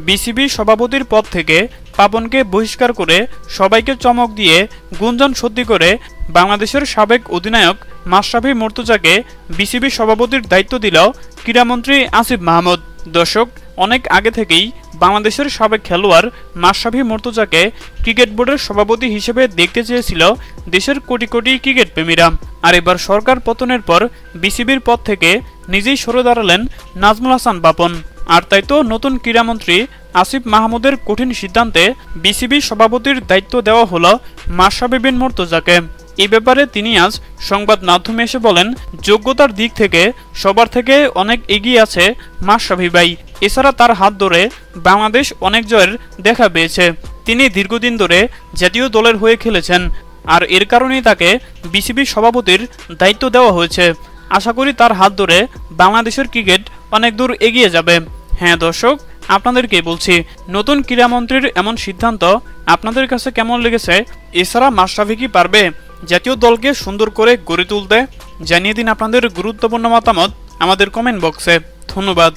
BCB সভাপতির পদ থেকে পাপনকে বহিষ্কার করে সবাইকে চমক দিয়ে গুঞ্জন সত্যি করে বাংলাদেশের সাবেক অধিনায়ক মাশরাফি মুর্তজাকে বিসিবি সভাপতির দায়িত্ব দিল ক্রীড়ামন্ত্রী আসিফ মাহমুদ। দর্শক, অনেক আগে থেকেই বাংলাদেশের সাবেক খেলোয়াড় মাশরাফি মুর্তজাকে ক্রিকেট বোর্ডের সভাপতি হিসেবে দেখতে চেয়েছিল দেশের কোটি কোটি ক্রিকেট প্রেমীরা। আর এবার সরকার পতনের পর বিসিবির পদ থেকে নিজেই সরে দাঁড়ালেন নাজমুল হাসান পাপন। আর তাই তো নতুন ক্রীড়ামন্ত্রী আসিফ মাহমুদের কঠিন সিদ্ধান্তে বিসিবি সভাপতির দায়িত্ব দেওয়া হলো মাশরাফি বিন মুর্তজাকে। এই ব্যাপারে তিনি আজ সংবাদ মাধ্যমে এসে বলেন, যোগ্যতার দিক থেকে সবার থেকে অনেক এগিয়ে আছে মাশরাফি ভাই। এছাড়া তার হাত ধরে বাংলাদেশ অনেক জয়ের দেখা পেয়েছে। তিনি দীর্ঘদিন ধরে জাতীয় দলের হয়ে খেলেছেন, আর এর কারণেই তাকে বিসিবি সভাপতির দায়িত্ব দেওয়া হয়েছে। আশা করি তার হাত ধরে বাংলাদেশের ক্রিকেট অনেক দূর এগিয়ে যাবে। হ্যাঁ দর্শক, আপনাদেরকে বলছি, নতুন ক্রীড়ামন্ত্রীর এমন সিদ্ধান্ত আপনাদের কাছে কেমন লেগেছে? এছাড়া মাশরাফি কি পারবে জাতীয় দলকে সুন্দর করে গড়ে তুলতে? জানিয়ে দিন আপনাদের গুরুত্বপূর্ণ মতামত আমাদের কমেন্ট বক্সে। ধন্যবাদ।